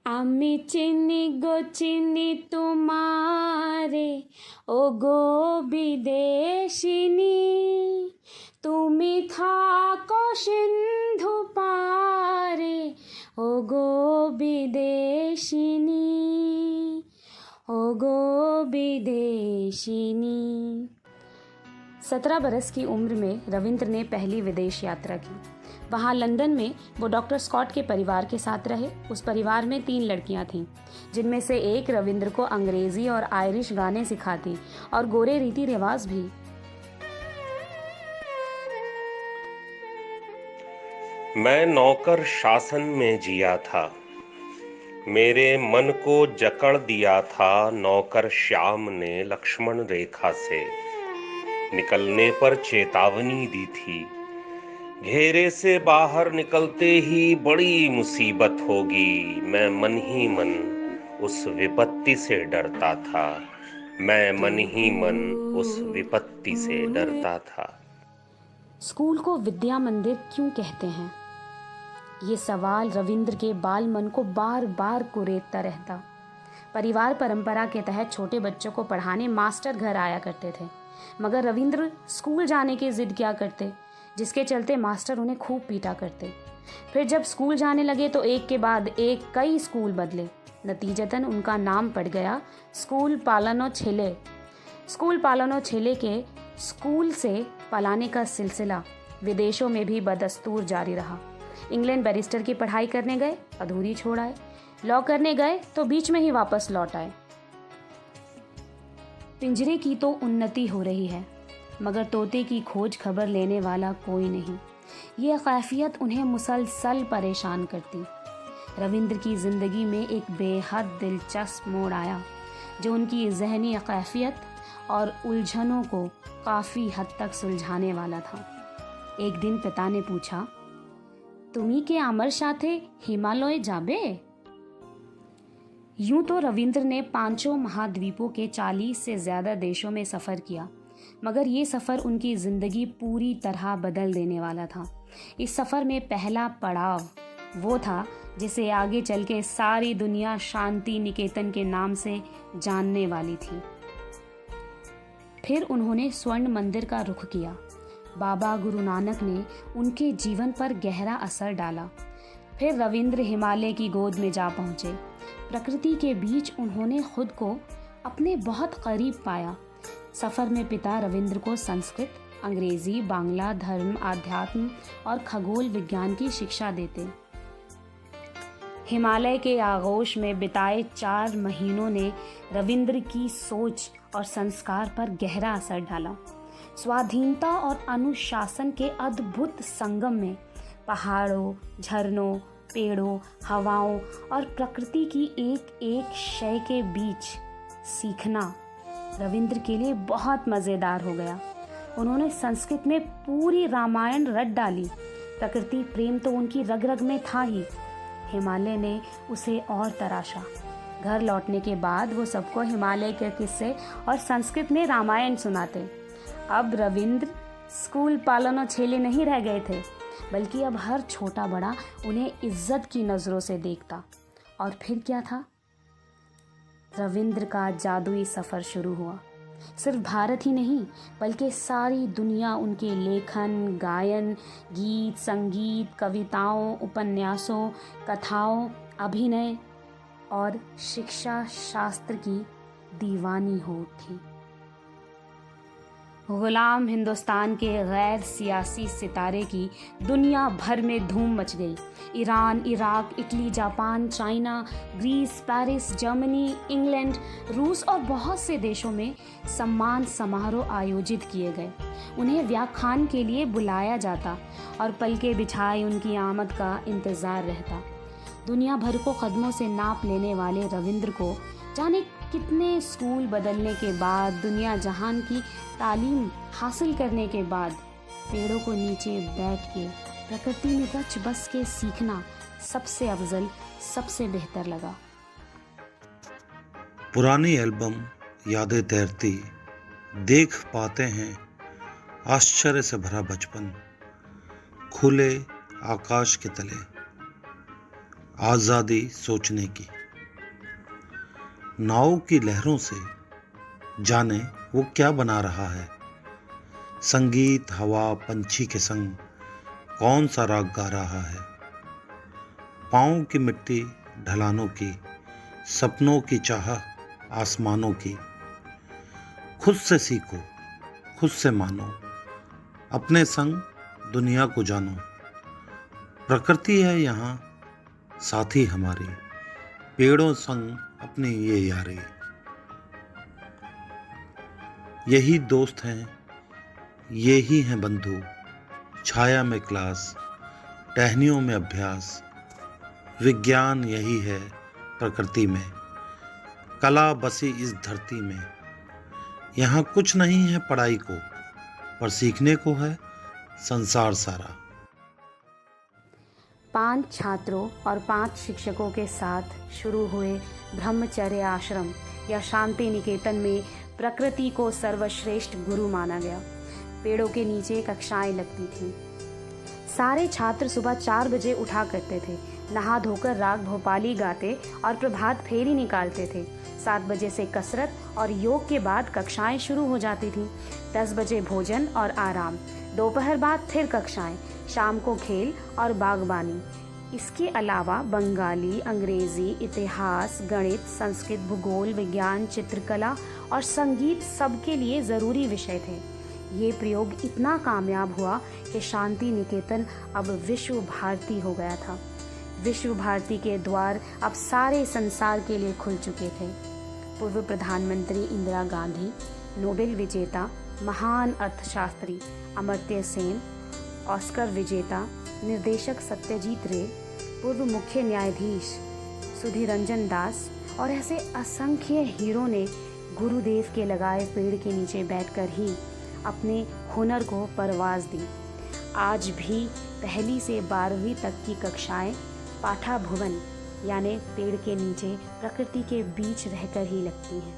আমি চিনি গো চিনি তোমারে, ও গো বিদেশিনী, তুমি থাকো সিন্ধু পারে, ও গো বিদেশিনী, ओ गो विदेशिनी। 17 बरस की उम्र में रविंद्र ने पहली विदेश यात्रा की। वहाँ लंदन में वो डॉक्टर स्कॉट के परिवार के साथ रहे। उस परिवार में 3 लड़कियाँ थीं, जिनमें से एक रविंद्र को अंग्रेजी और आयरिश गाने सिखाती और गोरे रीति रिवाज भी। मैं नौकर शासन में जिया था, मेरे मन को जकड़ दिया था नौकर श्याम ने लक्ष्मण रेखा से। निकलने पर चेतावनी दी थी, घेरे से बाहर निकलते ही बड़ी मुसीबत होगी। मैं मन ही मन उस विपत्ति से डरता था, मैं मन ही मन उस विपत्ति से डरता था। स्कूल को विद्या मंदिर क्यों कहते हैं? ये सवाल रविंद्र के बाल मन को बार बार कुरेदता रहता। परिवार परंपरा के तहत छोटे बच्चों को पढ़ाने मास्टर घर आया करते थे, मगर रविंद्र स्कूल जाने की जिद क्या करते, जिसके चलते मास्टर उन्हें खूब पीटा करते। फिर जब स्कूल जाने लगे तो एक के बाद एक कई स्कूल बदले। नतीजतन उनका नाम पड़ गया स्कूल पालनो छेले। स्कूल पालनो छेले के स्कूल से पलाने का सिलसिला विदेशों में भी बदस्तूर जारी रहा। इंग्लैंड बैरिस्टर की पढ़ाई करने गए, अधूरी छोड़ आए। लॉ करने गए तो बीच में ही वापस लौट आए। पिंजरे की तो उन्नति हो रही है, मगर तोते की खोज खबर लेने वाला कोई नहीं। ये कैफियत उन्हें मुसलसल परेशान करती। रविंद्र की जिंदगी में एक बेहद दिलचस्प मोड़ आया, जो उनकी जहनी कैफियत और उलझनों को काफ़ी हद तक सुलझाने वाला था। एक दिन पिता ने पूछा, तुम्ही के आमर साथे हिमालय जाबे? यूं तो रविंद्र ने 5 महाद्वीपों के 40 से ज़्यादा देशों में सफ़र किया, मगर ये सफ़र उनकी ज़िंदगी पूरी तरह बदल देने वाला था। इस सफ़र में पहला पड़ाव वो था जिसे आगे चल के सारी दुनिया शांति निकेतन के नाम से जानने वाली थी। फिर उन्होंने स्वर्ण मंदिर का रुख किया। बाबा गुरु नानक ने उनके जीवन पर गहरा असर डाला। फिर रविंद्र हिमालय की गोद में जा पहुँचे। प्रकृति के बीच उन्होंने खुद को अपने बहुत करीब पाया। सफ़र में पिता रविंद्र को संस्कृत, अंग्रेजी, बांग्ला, धर्म, आध्यात्म और खगोल विज्ञान की शिक्षा देते। हिमालय के आगोश में बिताए 4 महीनों ने रविंद्र की सोच और संस्कार पर गहरा असर डाला। स्वाधीनता और अनुशासन के अद्भुत संगम में पहाड़ों, झरनों, पेड़ों, हवाओं और प्रकृति की एक एक शय के बीच सीखना रविंद्र के लिए बहुत मज़ेदार हो गया। उन्होंने संस्कृत में पूरी रामायण रट डाली। प्रकृति प्रेम तो उनकी रग रग में था ही। हिमालय ने उसे और तराशा। घर लौटने के बाद वो सबको हिमालय के किस्से और संस्कृत में रामायण सुनाते। अब रविंद्र स्कूल पालनो छेले नहीं रह गए थे, बल्कि अब हर छोटा बड़ा उन्हें इज्जत की नज़रों से देखता। और फिर क्या था? रविंद्र का जादुई सफ़र शुरू हुआ। सिर्फ भारत ही नहीं, बल्कि सारी दुनिया उनके लेखन, गायन, गीत, संगीत, कविताओं, उपन्यासों, कथाओं, अभिनय और शिक्षा शास्त्र की दीवानी हो उठी। गुलाम हिंदुस्तान के गैर सियासी सितारे की दुनिया भर में धूम मच गई। Iran, Iraq, Italy, Japan, China, Greece, Paris, Germany, England, रूस और बहुत से देशों में सम्मान समारोह आयोजित किए गए। उन्हें व्याख्यान के लिए बुलाया जाता और पलके बिछाए उनकी आमद का इंतज़ार रहता। दुनिया भर को कदमों से नाप लेने वाले रविंद्र को जाने कितने स्कूल बदलने के बाद, दुनिया जहान की तालीम हासिल करने के बाद, पेड़ों को नीचे बैठ के प्रकृति में रच बस के सीखना सबसे अफजल, सबसे बेहतर लगा। पुरानी एल्बम यादें तैरती देख पाते हैं आश्चर्य से भरा बचपन, खुले आकाश के तले आज़ादी सोचने की। नाव की लहरों से जाने वो क्या बना रहा है। संगीत हवा पंछी के संग कौन सा राग गा रहा है। पाँव की मिट्टी ढलानों की, सपनों की चाह आसमानों की। खुद से सीखो, खुद से मानो, अपने संग दुनिया को जानो। प्रकृति है यहाँ साथी हमारी, पेड़ों संग अपनी ये यारी। यही दोस्त हैं, यही हैं बंधु, छाया में क्लास, टहनियों में अभ्यास। विज्ञान यही है प्रकृति में, कला बसी इस धरती में। यहाँ कुछ नहीं है पढ़ाई को, पर सीखने को है संसार सारा। 5 छात्रों और 5 शिक्षकों के साथ शुरू हुए ब्रह्मचर्य आश्रम या शांति निकेतन में प्रकृति को सर्वश्रेष्ठ गुरु माना गया। पेड़ों के नीचे कक्षाएं लगती थीं। सारे छात्र सुबह 4 बजे उठा करते थे, नहा धोकर राग भोपाली गाते और प्रभात फेरी निकालते थे। 7 बजे से कसरत और योग के बाद कक्षाएं शुरू हो जाती थीं। 10 बजे भोजन और आराम, दोपहर बाद फिर कक्षाएं, शाम को खेल और बागबानी। इसके अलावा बंगाली, अंग्रेजी, इतिहास, गणित, संस्कृत, भूगोल, विज्ञान, चित्रकला और संगीत सबके लिए ज़रूरी विषय थे। ये प्रयोग इतना कामयाब हुआ कि शांति निकेतन अब विश्व भारती हो गया था। विश्व भारती के द्वार अब सारे संसार के लिए खुल चुके थे। पूर्व प्रधानमंत्री इंदिरा गांधी, नोबेल विजेता महान अर्थशास्त्री अमर्त्य सेन, ऑस्कर विजेता निर्देशक सत्यजीत रे, पूर्व मुख्य न्यायाधीश सुधीर रंजन दास और ऐसे असंख्य हीरो ने गुरुदेव के लगाए पेड़ के नीचे बैठकर ही अपने हुनर को परवाज दी। आज भी 1 से 12वीं तक की कक्षाएं पाठा भुवन यानी पेड़ के नीचे प्रकृति के बीच रहकर ही लगती हैं।